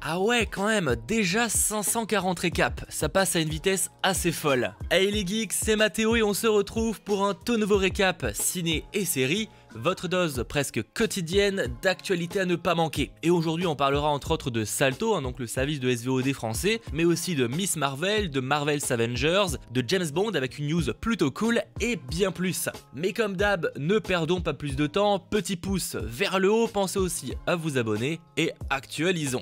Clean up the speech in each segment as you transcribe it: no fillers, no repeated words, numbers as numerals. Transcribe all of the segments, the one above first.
Ah ouais, quand même, déjà 540 récaps, ça passe à une vitesse assez folle. Hey les geeks, c'est Mathéo et on se retrouve pour un tout nouveau récap ciné et série, votre dose presque quotidienne d'actualité à ne pas manquer. Et aujourd'hui on parlera entre autres de Salto, donc le service de SVOD français, mais aussi de Miss Marvel, de Marvel's Avengers, de James Bond avec une news plutôt cool et bien plus. Mais comme d'hab, ne perdons pas plus de temps, petit pouce vers le haut, pensez aussi à vous abonner et actualisons.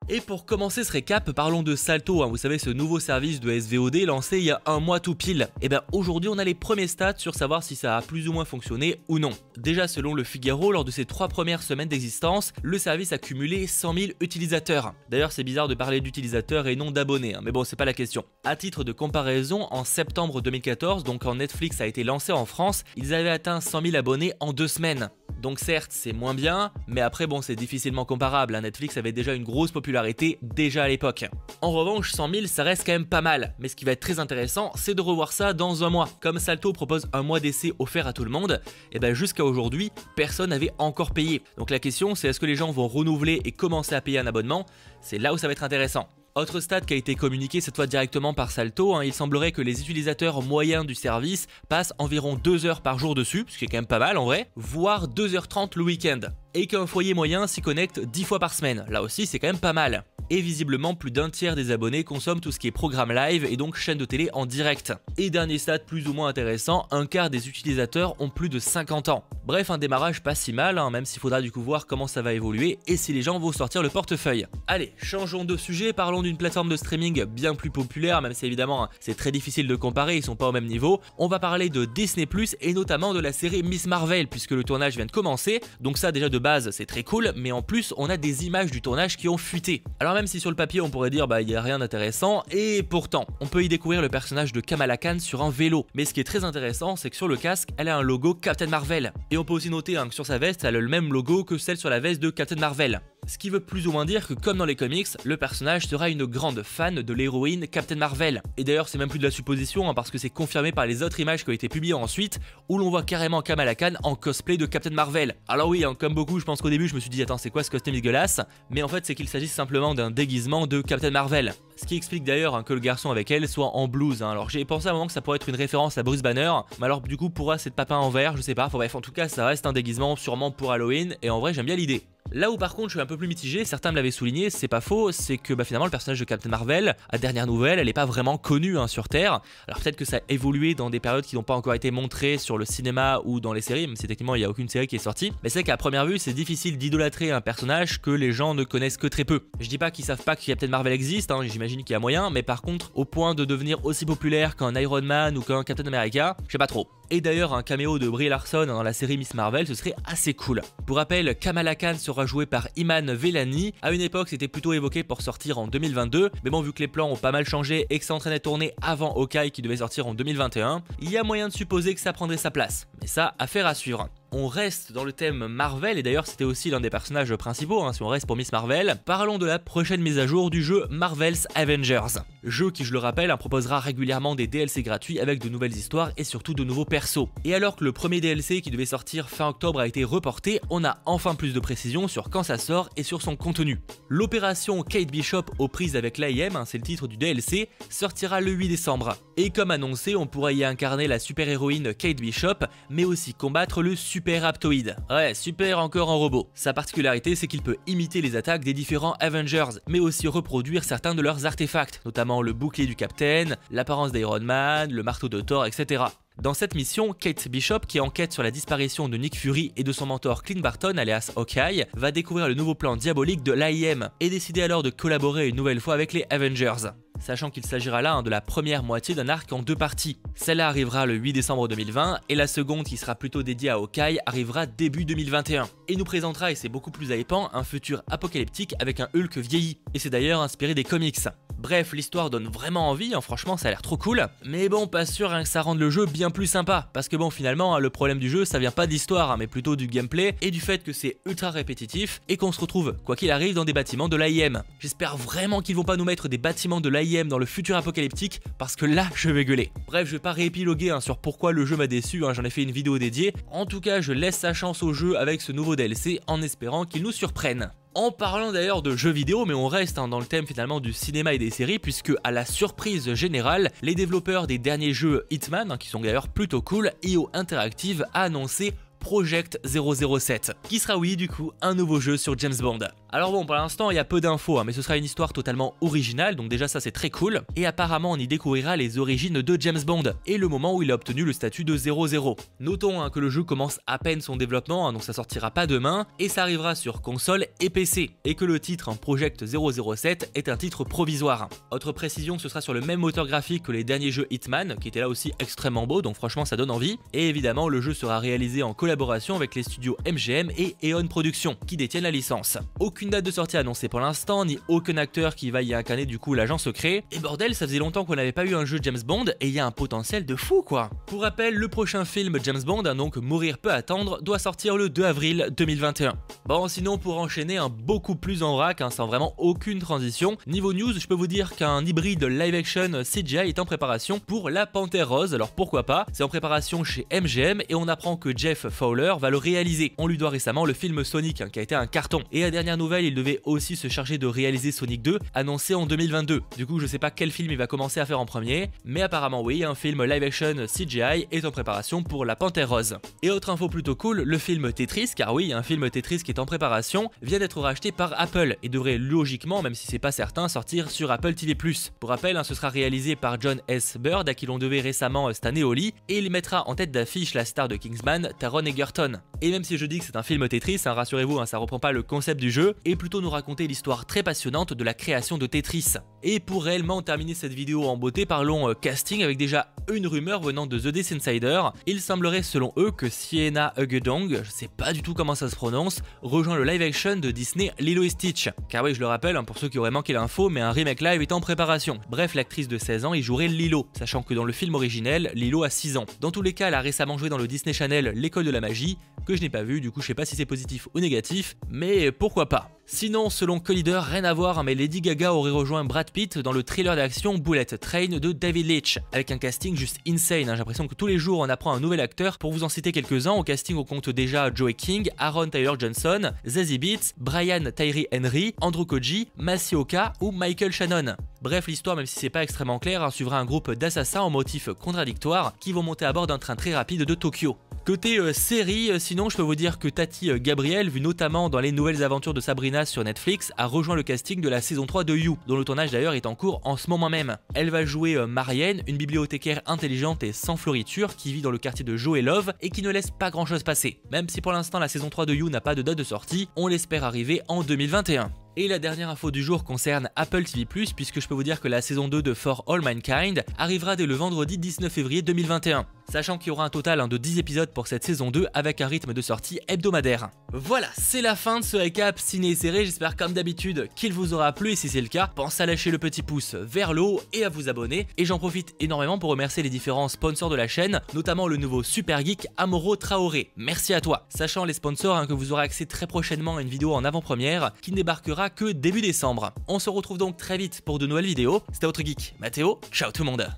Et pour commencer ce récap, parlons de Salto, vous savez ce nouveau service de SVOD lancé il y a un mois tout pile. Et bien aujourd'hui on a les premiers stats sur savoir si ça a plus ou moins fonctionné ou non. Déjà selon le Figaro, lors de ses 3 premières semaines d'existence, le service a cumulé 100 000 utilisateurs. D'ailleurs c'est bizarre de parler d'utilisateurs et non d'abonnés, mais bon c'est pas la question. À titre de comparaison, en septembre 2014, donc quand Netflix a été lancé en France, ils avaient atteint 100 000 abonnés en 2 semaines. Donc certes c'est moins bien, mais après bon c'est difficilement comparable, Netflix avait déjà une grosse popularité déjà à l'époque. En revanche 100 000 ça reste quand même pas mal, mais ce qui va être très intéressant c'est de revoir ça dans un mois. Comme Salto propose un mois d'essai offert à tout le monde, et bien jusqu'à aujourd'hui personne n'avait encore payé. Donc la question c'est est-ce que les gens vont renouveler et commencer à payer un abonnement? C'est là où ça va être intéressant. Autre stat qui a été communiqué cette fois directement par Salto, il semblerait que les utilisateurs moyens du service passent environ 2 heures par jour dessus, ce qui est quand même pas mal en vrai, voire 2h30 le week-end. Et qu'un foyer moyen s'y connecte 10 fois par semaine, là aussi c'est quand même pas mal. Et visiblement plus d'un tiers des abonnés consomment tout ce qui est programme live et donc chaîne de télé en direct. Et dernier stat plus ou moins intéressant, un quart des utilisateurs ont plus de 50 ans. Bref, un démarrage pas si mal, même s'il faudra du coup voir comment ça va évoluer et si les gens vont sortir le portefeuille. Allez, changeons de sujet, parlons d'une plateforme de streaming bien plus populaire, même si évidemment c'est très difficile de comparer, ils sont pas au même niveau. On va parler de Disney+, et notamment de la série Miss Marvel, puisque le tournage vient de commencer, donc ça déjà de base c'est très cool, mais en plus on a des images du tournage qui ont fuité. Alors même si sur le papier on pourrait dire il n'y a rien d'intéressant, et pourtant on peut y découvrir le personnage de Kamala Khan sur un vélo. Mais ce qui est très intéressant c'est que sur le casque elle a un logo Captain Marvel. Et on peut aussi noter que sur sa veste elle a le même logo que celle sur la veste de Captain Marvel. Ce qui veut plus ou moins dire que comme dans les comics, le personnage sera une grande fan de l'héroïne Captain Marvel. Et d'ailleurs c'est même plus de la supposition parce que c'est confirmé par les autres images qui ont été publiées ensuite, où l'on voit carrément Kamala Khan en cosplay de Captain Marvel. Alors oui, comme beaucoup je pense qu'au début je me suis dit attends c'est quoi ce costume dégueulasse, mais en fait c'est qu'il s'agit simplement d'un déguisement de Captain Marvel. Ce qui explique d'ailleurs que le garçon avec elle soit en blouse. Alors j'ai pensé à un moment que ça pourrait être une référence à Bruce Banner, mais alors du coup pourquoi c'est de papin en vert, je sais pas, bref en tout cas ça reste un déguisement sûrement pour Halloween, et en vrai j'aime bien l'idée. Là où par contre je suis un peu plus mitigé, certains me l'avaient souligné, c'est pas faux, c'est que finalement le personnage de Captain Marvel, à dernière nouvelle, elle est pas vraiment connue sur Terre. Alors peut-être que ça a évolué dans des périodes qui n'ont pas encore été montrées sur le cinéma ou dans les séries, même si techniquement il n'y a aucune série qui est sortie. Mais c'est qu'à première vue c'est difficile d'idolâtrer un personnage que les gens ne connaissent que très peu. Je dis pas qu'ils savent pas que Captain Marvel existe, j'imagine qu'il y a moyen, mais par contre au point de devenir aussi populaire qu'un Iron Man ou qu'un Captain America, je sais pas trop. Et d'ailleurs un caméo de Brie Larson dans la série Miss Marvel ce serait assez cool. Pour rappel, Kamala Khan sera jouée par Iman Vellani. À une époque c'était plutôt évoqué pour sortir en 2022, mais bon vu que les plans ont pas mal changé et que ça entraînait tourner avant Hawkeye qui devait sortir en 2021, il y a moyen de supposer que ça prendrait sa place. Mais ça, affaire à suivre. On reste dans le thème Marvel, et d'ailleurs c'était aussi l'un des personnages principaux, si on reste pour Miss Marvel. Parlons de la prochaine mise à jour du jeu Marvel's Avengers. Jeu qui, je le rappelle, proposera régulièrement des DLC gratuits avec de nouvelles histoires et surtout de nouveaux persos. Et alors que le premier DLC qui devait sortir fin octobre a été reporté, on a enfin plus de précisions sur quand ça sort et sur son contenu. L'opération Kate Bishop aux prises avec l'AIM, c'est le titre du DLC, sortira le 8 décembre. Et comme annoncé, on pourra y incarner la super-héroïne Kate Bishop, mais aussi combattre le Super Aptoid. Ouais, super encore en robot. Sa particularité, c'est qu'il peut imiter les attaques des différents Avengers, mais aussi reproduire certains de leurs artefacts, notamment le bouclier du Captain, l'apparence d'Iron Man, le marteau de Thor, etc. Dans cette mission, Kate Bishop, qui enquête sur la disparition de Nick Fury et de son mentor Clint Barton alias Hawkeye, va découvrir le nouveau plan diabolique de l'AIM et décider alors de collaborer une nouvelle fois avec les Avengers. Sachant qu'il s'agira là de la première moitié d'un arc en 2 parties. Celle-là arrivera le 8 décembre 2020 et la seconde qui sera plutôt dédiée à Hawkeye arrivera début 2021. Et nous présentera, et c'est beaucoup plus hypant, un futur apocalyptique avec un Hulk vieilli. Et c'est d'ailleurs inspiré des comics. Bref, l'histoire donne vraiment envie, hein, franchement ça a l'air trop cool, mais bon, pas sûr hein, que ça rende le jeu bien plus sympa, parce que bon, finalement, hein, le problème du jeu, ça vient pas de l'histoire, hein, mais plutôt du gameplay et du fait que c'est ultra répétitif et qu'on se retrouve, quoi qu'il arrive, dans des bâtiments de l'AIM. J'espère vraiment qu'ils vont pas nous mettre des bâtiments de l'AIM dans le futur apocalyptique, parce que là, je vais gueuler. Bref, je vais pas réépiloguer hein, sur pourquoi le jeu m'a déçu, hein, j'en ai fait une vidéo dédiée. En tout cas, je laisse sa chance au jeu avec ce nouveau DLC en espérant qu'il nous surprenne. En parlant d'ailleurs de jeux vidéo, mais on reste hein, dans le thème finalement du cinéma et des séries, puisque à la surprise générale, les développeurs des derniers jeux Hitman, hein, qui sont d'ailleurs plutôt cool, IO Interactive a annoncé Project 007, qui sera oui du coup un nouveau jeu sur James Bond. Alors bon, pour l'instant il y a peu d'infos, hein, mais ce sera une histoire totalement originale, donc déjà ça c'est très cool, et apparemment on y découvrira les origines de James Bond, et le moment où il a obtenu le statut de 00. Notons hein, que le jeu commence à peine son développement, hein, donc ça sortira pas demain, et ça arrivera sur console et PC, et que le titre hein, Project 007 est un titre provisoire. Autre précision, ce sera sur le même moteur graphique que les derniers jeux Hitman, qui étaient là aussi extrêmement beaux, donc franchement ça donne envie, et évidemment le jeu sera réalisé en collaboration avec les studios MGM et Eon Productions, qui détiennent la licence. Aucune date de sortie annoncée pour l'instant, ni aucun acteur qui va y incarner du coup l'agent secret, et bordel, ça faisait longtemps qu'on n'avait pas eu un jeu James Bond, et il y a un potentiel de fou quoi. Pour rappel, le prochain film James Bond, donc Mourir peut attendre, doit sortir le 2 avril 2021. Bon, sinon pour enchaîner un beaucoup plus en vrac, hein, sans vraiment aucune transition, niveau news, je peux vous dire qu'un hybride live action CGI est en préparation pour La Panthère Rose, alors pourquoi pas, c'est en préparation chez MGM, et on apprend que Jeff Fowler va le réaliser. On lui doit récemment le film Sonic hein, qui a été un carton, et à dernière nouvelle, il devait aussi se charger de réaliser Sonic 2, annoncé en 2022. Du coup, je sais pas quel film il va commencer à faire en premier, mais apparemment oui, un film live action CGI est en préparation pour La Panthère Rose. Et autre info plutôt cool, le film Tetris, car oui, un film Tetris qui est en préparation, vient d'être racheté par Apple et devrait logiquement, même si c'est pas certain, sortir sur Apple TV+. Pour rappel, hein, ce sera réalisé par John S. Bird, à qui l'on devait récemment Stan et Ollie, et il mettra en tête d'affiche la star de Kingsman, Taron Egerton. Et même si je dis que c'est un film Tetris, hein, rassurez-vous, hein, ça reprend pas le concept du jeu, et plutôt nous raconter l'histoire très passionnante de la création de Tetris. Et pour réellement terminer cette vidéo en beauté, parlons casting avec déjà une rumeur venant de The Dice Insider. Il semblerait selon eux que Sienna Hugedong, je sais pas du tout comment ça se prononce, rejoint le live action de Disney Lilo et Stitch. Car oui, je le rappelle, hein, pour ceux qui auraient manqué l'info, mais un remake live est en préparation. Bref, l'actrice de 16 ans y jouerait Lilo, sachant que dans le film originel, Lilo a 6 ans. Dans tous les cas, elle a récemment joué dans le Disney Channel L'école de la magie, que je n'ai pas vu, du coup je sais pas si c'est positif ou négatif, mais pourquoi pas. Sinon, selon Collider, rien à voir, mais Lady Gaga aurait rejoint Brad Pitt dans le thriller d'action Bullet Train de David Leitch, avec un casting juste insane, hein. J'ai l'impression que tous les jours on apprend un nouvel acteur. Pour vous en citer quelques-uns, au casting on compte déjà Joey King, Aaron Taylor Johnson, Zazie Beetz, Brian Tyree Henry, Andrew Koji, Masioka ou Michael Shannon. Bref, l'histoire, même si c'est pas extrêmement clair, hein, suivra un groupe d'assassins en motifs contradictoires qui vont monter à bord d'un train très rapide de Tokyo. Côté série, sinon je peux vous dire que Tati Gabrielle, vue notamment dans les nouvelles aventures de Sabrina sur Netflix, a rejoint le casting de la saison 3 de You, dont le tournage d'ailleurs est en cours en ce moment même. Elle va jouer Marianne, une bibliothécaire intelligente et sans floriture qui vit dans le quartier de Joe et Love et qui ne laisse pas grand chose passer. Même si pour l'instant la saison 3 de You n'a pas de date de sortie, on l'espère arriver en 2021. Et la dernière info du jour concerne Apple TV+, puisque je peux vous dire que la saison 2 de For All Mankind arrivera dès le vendredi 19 février 2021. Sachant qu'il y aura un total de 10 épisodes pour cette saison 2 avec un rythme de sortie hebdomadaire. Voilà, c'est la fin de ce récap ciné et série, j'espère comme d'habitude qu'il vous aura plu et si c'est le cas, pensez à lâcher le petit pouce vers le haut et à vous abonner. Et j'en profite énormément pour remercier les différents sponsors de la chaîne, notamment le nouveau super geek Amoro Traoré. Merci à toi. Sachant les sponsors que vous aurez accès très prochainement à une vidéo en avant-première qui ne débarquera que début décembre. On se retrouve donc très vite pour de nouvelles vidéos. C'était votre geek Mathéo, ciao tout le monde.